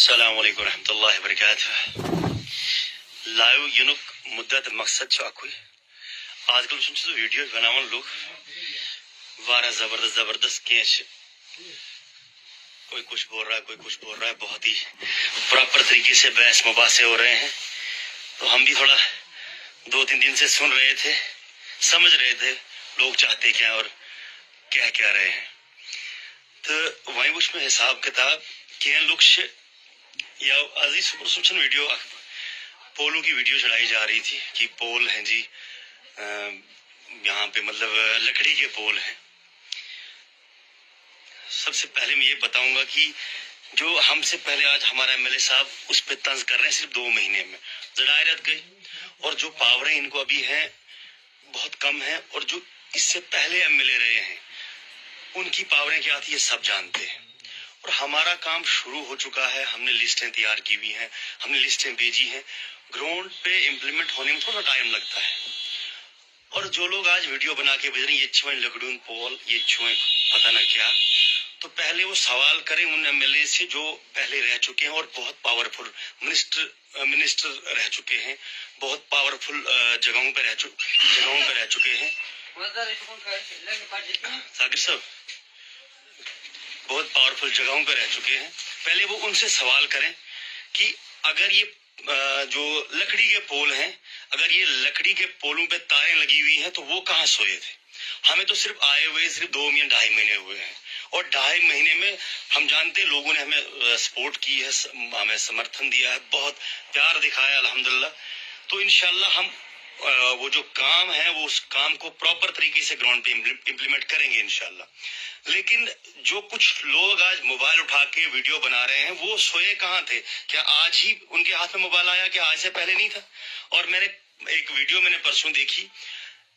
السلام علیکم ورحمۃ اللہ وبرکاتہ لائیو ینک مدت مقصد اکوئی آج کل ویڈیو بناون لوگ وارہ زبردست کی کوئی کچھ بول رہا ہے کوئی کچھ بول رہا ہے، بہت ہی پراپر طریقے سے بحث مباحثے ہو رہے ہیں. تو ہم بھی تھوڑا 2-3 دن سے سن رہے تھے، سمجھ رہے تھے لوگ چاہتے کیا اور کیا رہے ہیں. تو وہیں وچ میں حساب کتاب کیا لوگ یا عزیز سن ویڈیو پولوں کی ویڈیو چڑھائی جا رہی تھی کہ پول ہیں جی یہاں پہ مطلب لکڑی کے پول ہیں. سب سے پہلے میں یہ بتاؤں گا کہ جو ہم سے پہلے آج ہمارا ایم ایل اے صاحب اس پہ طنز کر رہے ہیں صرف 2 مہینے میں زڑائرت گئی، اور جو پاوریں ان کو ابھی ہیں بہت کم ہیں، اور جو اس سے پہلے ایم ایل اے رہے ہیں ان کی پاوریں کیا تھی یہ سب جانتے ہیں. اور ہمارا کام شروع ہو چکا ہے، ہم نے لسٹیں تیار کی ہوئی ہیں، ہم نے لسٹیں بھیجی ہیں. گراؤنڈ پہ امپلیمنٹ ہونے میں تھوڑا ٹائم لگتا ہے. اور جو لوگ آج ویڈیو بنا کے بھیج رہے ہیں یہ چھوئیں لگڑون پول، یہ چھوئیں پتہ نہ کیا، تو پہلے وہ سوال کریں ان ایم ایل اے سے جو پہلے رہ چکے ہیں اور بہت پاورفل منسٹر رہ چکے ہیں، بہت پاورفل جگہوں پہ رہ چکے ہیں. ذاکر صاحب بہت پاورفل جگہوں پہ رہ چکے ہیں. پہلے وہ ان سے سوال کریں کہ اگر یہ جو لکڑی کے پول ہیں، اگر یہ لکڑی کے پولوں پہ تاریں لگی ہوئی ہیں تو وہ کہاں سوئے تھے. ہمیں تو صرف آئے ہوئے صرف 2 یا 2.5 مہینے ہوئے ہیں، اور 2.5 مہینے میں ہم جانتے لوگوں نے ہمیں سپورٹ کی ہے، ہمیں سمرتھن دیا ہے، بہت پیار دکھایا الحمدللہ. تو انشاءاللہ ہم وہ جو کام ہے وہ اس کام کو پراپر طریقے سے گراؤنڈ پہ امپلیمنٹ کریں گے انشاءاللہ. لیکن جو کچھ لوگ آج موبائل اٹھا کے ویڈیو بنا رہے ہیں وہ سوئے کہاں تھے؟ کیا آج ہی ان کے ہاتھ میں موبائل آیا کہ آج سے پہلے نہیں تھا؟ اور میں نے ایک ویڈیو میں نے پرسوں دیکھی،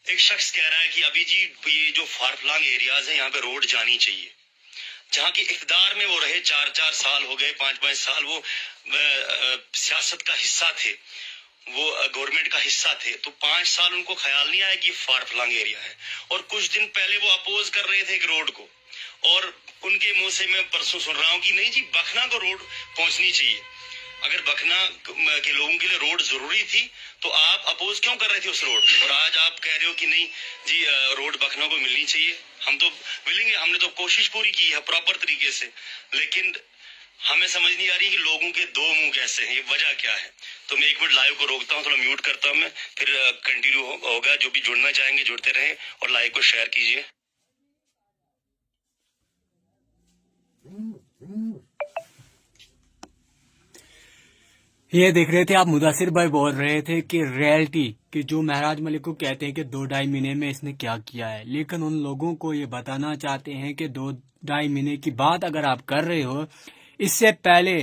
ایک شخص کہہ رہا ہے کہ ابھی جی یہ جو فار فلانگ ایریاز ہیں یہاں پہ روڈ جانی چاہیے. جہاں کی اقتدار میں وہ رہے 4 سال ہو گئے، 5 سال وہ سیاست کا حصہ تھے، وہ گورنمنٹ کا حصہ تھے، تو 5 سال ان کو خیال نہیں آیا کہ یہ فار فلانگ ایریا ہے. اور کچھ دن پہلے وہ اپوز کر رہے تھے ایک روڈ کو، اور ان کے منہ سے میں پرسوں سن رہا ہوں کہ نہیں جی بکھنا کو روڈ پہنچنی چاہیے. اگر بکھنا کے لوگوں کے لیے روڈ ضروری تھی تو آپ اپوز کیوں کر رہے تھے اس روڈ، اور آج آپ کہہ رہے ہو کہ نہیں جی روڈ بکھنا کو ملنی چاہیے. ہم تو ملیں گے، ہم نے تو کوشش پوری کی ہے پراپر طریقے سے، لیکن ہمیں سمجھ نہیں آ رہی کہ لوگوں کے 2 منہ کیسے ہیں، یہ وجہ کیا ہے. تو میں 1 منٹ لائیو کو روکتا ہوں، تھوڑا میوٹ کرتا ہوں میں، پھر کنٹینیو ہوگا. جو بھی جڑنا چاہیں گے جڑتے رہیں اور لائیو کو شیئر کیجیے. یہ دیکھ رہے تھے آپ، مدثر بھائی بول رہے تھے کہ ریئلٹی کہ جو مہراج ملک کو کہتے ہیں کہ 2-2.5 مہینے میں اس نے کیا کیا ہے، لیکن ان لوگوں کو یہ بتانا چاہتے ہیں کہ 2-2.5 مہینے کی بات اگر آپ کر رہے ہو، اس سے پہلے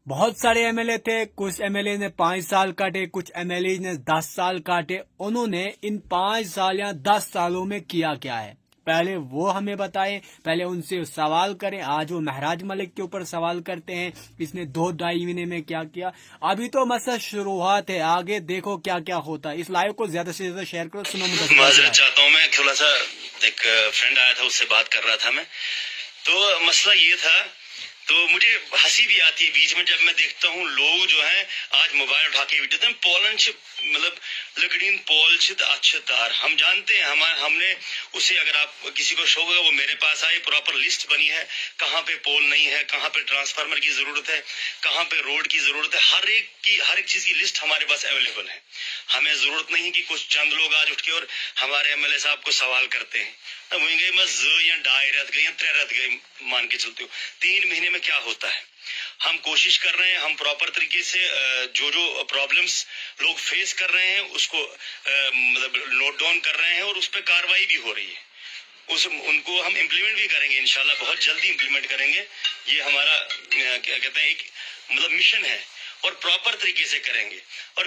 بہت سارے ایم ایل اے تھے. کچھ ایم ایل اے نے 5 سال کاٹے، کچھ ایم ایل اے نے 10 سال کاٹے. انہوں نے ان 5 سال یا 10 سالوں میں کیا ہے پہلے وہ ہمیں بتائیں، پہلے ان سے سوال کریں. آج وہ مہراج ملک کے اوپر سوال کرتے ہیں اس نے 2-2.5 مہینے میں کیا. ابھی تو مسئلہ شروعات ہے، آگے دیکھو کیا ہوتا ہے. اس لائیو کو زیادہ سے زیادہ شیئر کرو. سنو معذرت چاہتا ہوں، میں تھوڑا سا ایک فرینڈ آیا تھا اس سے بات کر رہا تھا میں، تو مسئلہ یہ تھا. تو مجھے ہنسی بھی آتی ہے بیچ میں جب میں دیکھتا ہوں لوگ جو ہیں آج موبائل اٹھا کے ویڈیو دیں پولن مطلب لکڑین پول اچھے تار. ہم جانتے ہیں ہم نے اسے، اگر آپ کسی کو شوق ہوگا وہ میرے پاس آئے، پراپر لسٹ بنی ہے کہاں پہ پول نہیں ہے، کہاں پہ ٹرانسفارمر کی ضرورت ہے، کہاں پہ روڈ کی ضرورت ہے. ہر ایک چیز کی لسٹ ہمارے پاس اویلیبل ہے. ہمیں ضرورت نہیں کہ کچھ چند لوگ آج اٹھ کے اور ہمارے ایم ایل اے صاحب کو سوال کرتے ہیں. وہیں گئی میں 2 یا 2.5 رت گئی یا 3 رت گئی مان کے چلتے ہو. 3 مہینے میں کیا ہوتا ہے؟ ہم کوشش کر رہے ہیں، ہم پراپر طریقے سے جو پرابلمز لوگ فیس کر رہے ہیں اس کو مطلب نوٹ ڈاؤن کر رہے ہیں، اور اس پہ کاروائی بھی ہو رہی ہے. ان کو ہم امپلیمنٹ بھی کریں گے انشاءاللہ، بہت جلدی امپلیمنٹ کریں گے. یہ ہمارا کیا کہتے ہیں ایک مطلب مشن ہے، اور پراپر طریقے سے کریں گے. اور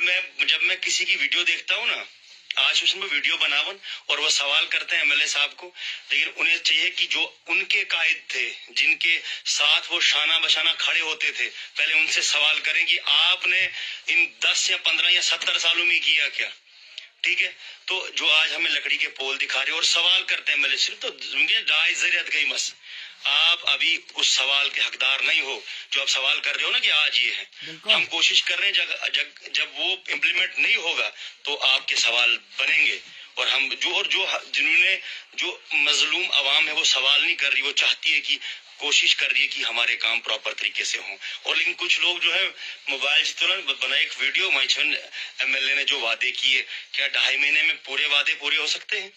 جب میں کسی کی ویڈیو دیکھتا ہوں نا، آج اس میں ویڈیو بناون اور وہ سوال کرتے ہیں ایم ایل اے صاحب کو، لیکن انہیں چاہیے کہ جو ان کے قائد تھے جن کے ساتھ وہ شانہ بشانہ کھڑے ہوتے تھے، پہلے ان سے سوال کریں کہ آپ نے ان 10 یا 15 یا 70 سالوں میں کیا کیا. ٹھیک ہے، تو جو آج ہمیں لکڑی کے پول دکھا رہے اور سوال کرتے ہیں ایم ایل اے صرف تو ڈائی زریعت گئی مس آپ ابھی اس سوال کے حقدار نہیں ہو جو آپ سوال کر رہے ہو نا کہ آج یہ ہے. ہم کوشش کر رہے ہیں جب وہ امپلیمنٹ نہیں ہوگا تو آپ کے سوال بنیں گے. اور ہم جنہوں نے جو مظلوم عوام ہے وہ سوال نہیں کر رہی، وہ چاہتی ہے کہ کوشش کر رہی ہے کہ ہمارے کام پراپر طریقے سے ہوں. اور لیکن کچھ لوگ جو ہے موبائل سے ترنت بنا ایک ویڈیو مائچن ایم ایل اے نے جو وعدے کیے، کیا 2.5 مہینے میں پورے وعدے پورے ہو سکتے ہیں؟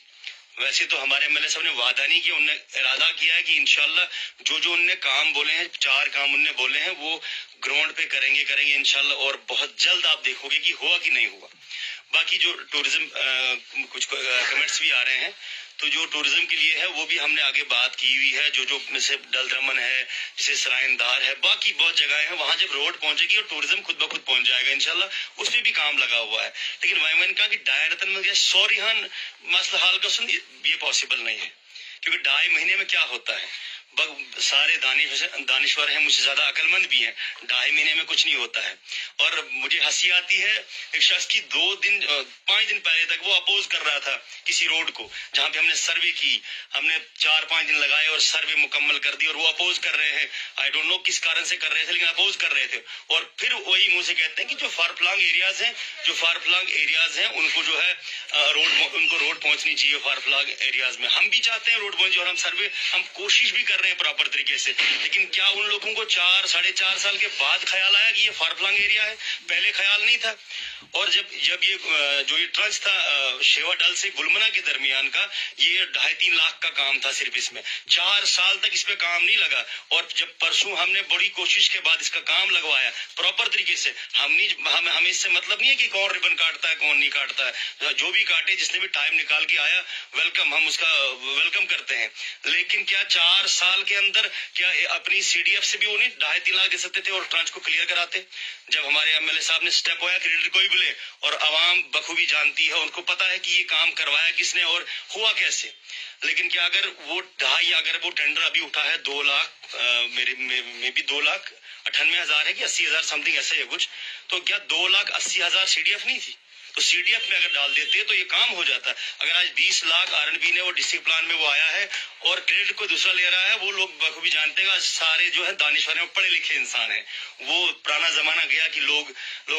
ویسے تو ہمارے ایم ایل اے صاحب نے وعدہ نہیں کیا، انہوں نے ارادہ کیا ہے کہ انشاءاللہ جو انہوں نے کام بولے ہیں، 4 کام انہوں نے بولے ہیں، وہ گراؤنڈ پہ کریں گے انشاءاللہ. اور بہت جلد آپ دیکھو گے کہ ہوا کہ نہیں ہوا. باقی جو ٹورزم کچھ کمنٹس بھی آ رہے ہیں، تو جو ٹورزم کے لیے ہے وہ بھی ہم نے آگے بات کی ہوئی ہے. جو جیسے ڈل درمن ہے، جیسے سرائن دار ہے، باقی بہت جگہیں ہیں، وہاں جب روڈ پہنچے گی اور ٹورزم خود بخود پہنچ جائے گا انشاءاللہ. اس میں بھی کام لگا ہوا ہے. لیکن میں نے کہا کہ دائرتن میں سوریہن مسئلہ حال کا سن یہ پاسبل نہیں ہے، کیونکہ 2.5 مہینے میں کیا ہوتا ہے. سارے دانشور ہیں، مجھ سے زیادہ عقل مند بھی ہیں. 2.5 مہینے میں کچھ نہیں ہوتا ہے. اور مجھے ہنسی آتی ہے ایک شخص کی 5 دن پہلے تک وہ اپوز کر رہا تھا کسی روڈ کو جہاں پہ ہم نے سروے کی. ہم نے 4-5 دن لگائے اور سروے مکمل کر دی، اور وہ اپوز کر رہے ہیں. آئی ڈونٹ نو کس کارن سے کر رہے تھے، لیکن اپوز کر رہے تھے. اور پھر وہی منہ سے کہتے ہیں کہ جو فار فلانگ ایریاز ہیں ان کو جو ہے روڈ پہنچنی چاہیے فار فلانگ ایریاز میں. ہم بھی چاہتے ہیں روڈ پہنچے، اور ہم کوشش بھی کر رہے ہیں پراپر طریقے سے. لیکن کیا ان لوگوں کو 4-4.5 سال کے بعد خیال آیا کہ یہ فار فلانگ ایریا ہے؟ پہلے خیال نہیں تھا. اور جب یہ ٹرنچ تھا شیوا ڈل سے گلمنا کے درمیان کا، یہ 2.5-3 لاکھ کا کام تھا صرف اس میں. 4 سال تک اس پہ کام نہیں لگا. اور جب پرسوں ہم نے بڑی کوشش کے بعد اس کا کام لگوایا پراپر طریقے سے. ہمیں اس سے مطلب نہیں ہے کہ کون ریبن کاٹتا ہے کون نہیں کاٹتا ہے. جو بھی کاٹے، جس نے بھی ٹائم نکال کے آیا، ویلکم، ہم اس کا ویلکم کرتے ہیں. لیکن کیا 4 سال کے اندر کیا اپنی سی ڈی ایف سے بھی انہیں 2.5-3 لاکھ دے سکتے تھے اور ٹرانچ کو کلیئر کراتے؟ جب ہمارے ایم ایل اے صاحب نے سٹیپ ہوا، کریڈٹ کوئی بھی لے، اور عوام بخوبی جانتی ہے، ان کو پتا ہے کہ یہ کام کروایا کس نے اور ہوا کیسے. لیکن کیا اگر وہ ٹینڈر ابھی اٹھا ہے 2 لاکھ میں بھی 2,98,000 ہے کہ 80,000 سم تھنگ ایسے ہے کچھ، تو کیا 2,80,000 سی ڈی ایف نہیں تھی؟ تو سی ڈی ایف میں اگر ڈال دیتے تو یہ کام ہو جاتا. اگر آج 20 لاکھ RNB نے وہ ڈسٹرکٹ پلان میں وہ آیا ہے اور کریڈٹ کوئی دوسرا لے رہا ہے، وہ لوگ بخوبی جانتے ہیں. سارے جو ہے دانشور ہیں، پڑھے لکھے انسان ہیں. وہ پرانا زمانہ گیا کہ لوگوں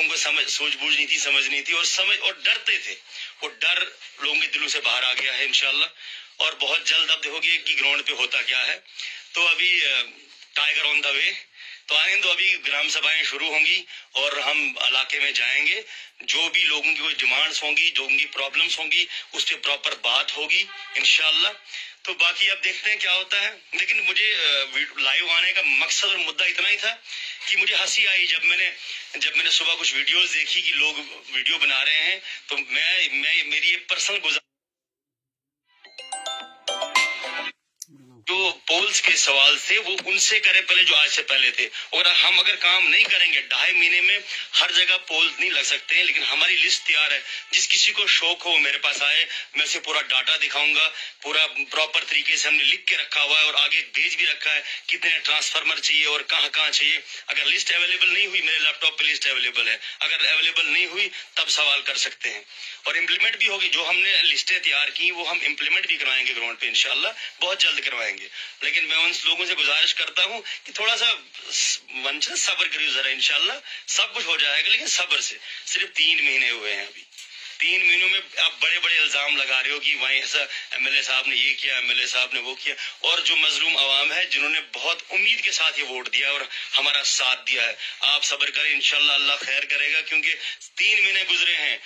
کو سوچ بوجھ نہیں تھی، سمجھ نہیں تھی، اور ڈرتے تھے. وہ ڈر لوگوں کے دلوں سے باہر آ گیا ہے انشاءاللہ. اور بہت جلد اب دیکھو گے کہ گراؤنڈ پہ ہوتا کیا ہے. تو ابھی ٹائیگر آن دا وے. تو آئیں تو ابھی گرام سبھائیں شروع ہوں گی اور ہم علاقے میں جائیں گے. جو بھی لوگوں کی کوئی ڈیمانڈز ہوں گی، جو ان کی پرابلمز ہوں گی، اس پہ پراپر بات ہوگی انشاءاللہ. تو باقی اب دیکھتے ہیں کیا ہوتا ہے. لیکن مجھے لائیو آنے کا مقصد اور مدعا اتنا ہی تھا کہ مجھے ہنسی آئی جب میں نے صبح کچھ ویڈیوز دیکھی کہ لوگ ویڈیو بنا رہے ہیں. تو میری یہ پرسنل جو پولز کے سوال تھے وہ ان سے کرے پہلے جو آج سے پہلے تھے. اور ہم اگر کام نہیں کریں گے 2.5 مہینے میں ہر جگہ پولز نہیں لگ سکتے ہیں. لیکن ہماری لسٹ تیار ہے. جس کسی کو شوق ہو میرے پاس آئے، میں اسے پورا ڈاٹا دکھاؤں گا. پورا پراپر طریقے سے ہم نے لکھ کے رکھا ہوا ہے اور آگے بھیج بھی رکھا ہے کتنے ٹرانسفارمر چاہیے اور کہاں کہاں چاہیے. اگر لسٹ اویلیبل نہیں ہوئی، میرے لیپ ٹاپ پہ لسٹ اویلیبل ہے. اگر اویلیبل نہیں ہوئی تب سوال کر سکتے ہیں. اور امپلیمنٹ بھی ہوگی. جو ہم نے لسٹیں تیار کی وہ ہم امپلیمنٹ بھی کروائیں گے گراؤنڈ پہ انشاءاللہ، بہت جلد کروائیں گے. لیکن میں ان لوگوں سے گزارش کرتا ہوں کہ تھوڑا سا صبر کریے ذرا، انشاءاللہ سب کچھ ہو جائے گا. لیکن صبر سے. صرف 3 مہینے ہوئے ہیں ابھی. 3 مہینوں میں آپ بڑے بڑے الزام لگا رہے ہو کہ وہیں ایسا ایم ایل اے صاحب نے یہ کیا، ایم ایل اے صاحب نے وہ کیا. اور جو مظلوم عوام ہے جنہوں نے بہت امید کے ساتھ یہ ووٹ دیا اور ہمارا ساتھ دیا ہے، آپ صبر کریں انشاءاللہ اللہ خیر کرے گا. کیونکہ 3 مہینے گزرے ہیں.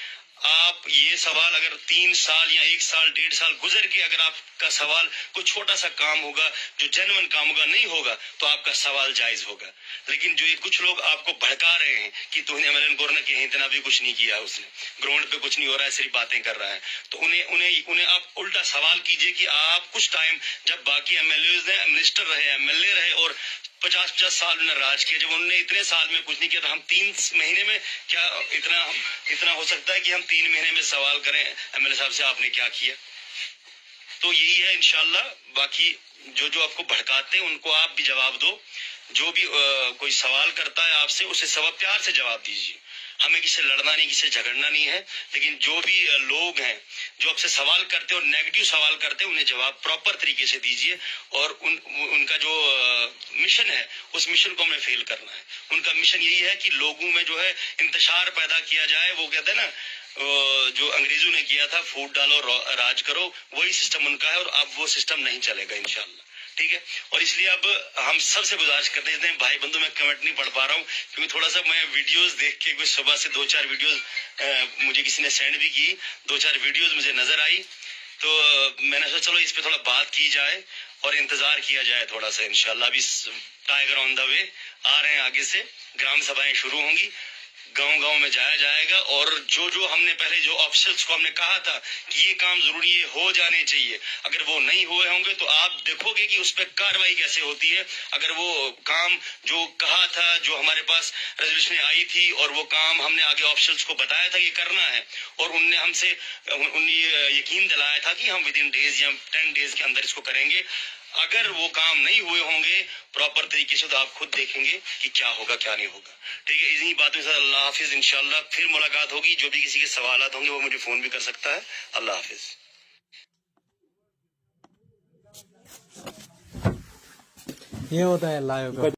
آپ یہ سوال اگر 3 سال یا 1 سال 1.5 سال گزر کے اگر آپ کا سوال کوئی چھوٹا سا کام ہوگا جو جینوئن کام ہوگا نہیں ہوگا تو آپ کا سوال جائز ہوگا. لیکن جو یہ کچھ لوگ آپ کو بھڑکا رہے ہیں کہ تو نے ایم ایل این گورنر کی اتنا بھی کچھ نہیں کیا، اس نے گراؤنڈ پہ کچھ نہیں ہو رہا ہے، صرف باتیں کر رہا ہے، تو انہیں آپ الٹا سوال کیجئے کہ آپ کچھ ٹائم جب باقی ایم ایل اے منسٹر رہے، ایم ایل اے رہے اور 50 سال انہوں نے راج کیا، جب انہوں نے اتنے سال میں کچھ نہیں کیا تو ہم 3 مہینے میں کیا اتنا ہو سکتا ہے کہ ہم 3 مہینے میں سوال کریں ایم ایل اے صاحب سے آپ نے کیا کیا. تو یہی ہے انشاءاللہ. باقی جو آپ کو بھڑکاتے ہیں ان کو آپ بھی جواب دو. جو بھی کوئی سوال کرتا ہے آپ سے اسے پیار سے جواب دیجیے. ہمیں کسی سے لڑنا نہیں، کسی سے جھگڑنا نہیں ہے، لیکن جو بھی لوگ ہیں جو آپ سے سوال کرتے ہیں اور نیگیٹو سوال کرتے ہیں، انہیں جواب پراپر طریقے سے دیجیے، اور ان کا جو مشن ہے اس مشن کو ہمیں فیل کرنا ہے۔ ان کا مشن یہی ہے کہ لوگوں میں جو ہے انتشار پیدا کیا جائے، وہ کہتے ہیں نا جو انگریزوں نے کیا تھا، پھوٹ ڈالو راج کرو، وہی سسٹم ان کا ہے، اور اب وہ سسٹم نہیں چلے گا انشاءاللہ، ٹھیک ہے۔ اور اس لیے اب ہم سب سے گزارش کرتے ہیں، بھائی بندو میں کمنٹ نہیں پڑھ پا رہا ہوں کیونکہ تھوڑا سا میں ویڈیوز دیکھ کے کچھ صبح سے 2-4 ویڈیوز مجھے کسی نے سینڈ بھی کی، 2-4 ویڈیوز مجھے نظر آئی، تو میں نے سوچا چلو اس پہ تھوڑا بات کی جائے اور انتظار کیا جائے تھوڑا سا انشاءاللہ۔ ابھی ٹائیگر آن دا وے آ رہے ہیں، آگے سے گرام سبھائیں شروع ہوں گی، گاؤں گاؤں میں جایا جائے گا، اور جو ہم نے پہلے جو آفیسرس کو ہم نے کہا تھا کہ یہ کام ضروری ہے، ہو جانے چاہیے، اگر وہ نہیں ہوئے ہوں گے تو آپ دیکھو گے کہ اس پہ کاروائی کیسے ہوتی ہے۔ اگر وہ کام جو کہا تھا، جو ہمارے پاس ریزولوشن آئی تھی، اور وہ کام ہم نے آگے آفیسرس کو بتایا تھا یہ کرنا ہے، اور ان نے ہم سے یقین دلایا تھا کہ ہم ودن ڈیز یا 10 ڈیز کے اندر اس کو کریں گے، اگر وہ کام نہیں ہوئے ہوں گے پراپر طریقے سے تو آپ خود دیکھیں گے کہ کیا ہوگا کیا نہیں ہوگا، ٹھیک ہے۔ انہی باتوں کے ساتھ اللہ حافظ، انشاءاللہ پھر ملاقات ہوگی، جو بھی کسی کے سوالات ہوں گے وہ مجھے فون بھی کر سکتا ہے۔ اللہ حافظ۔ یہ ہوتا ہے لائیو کا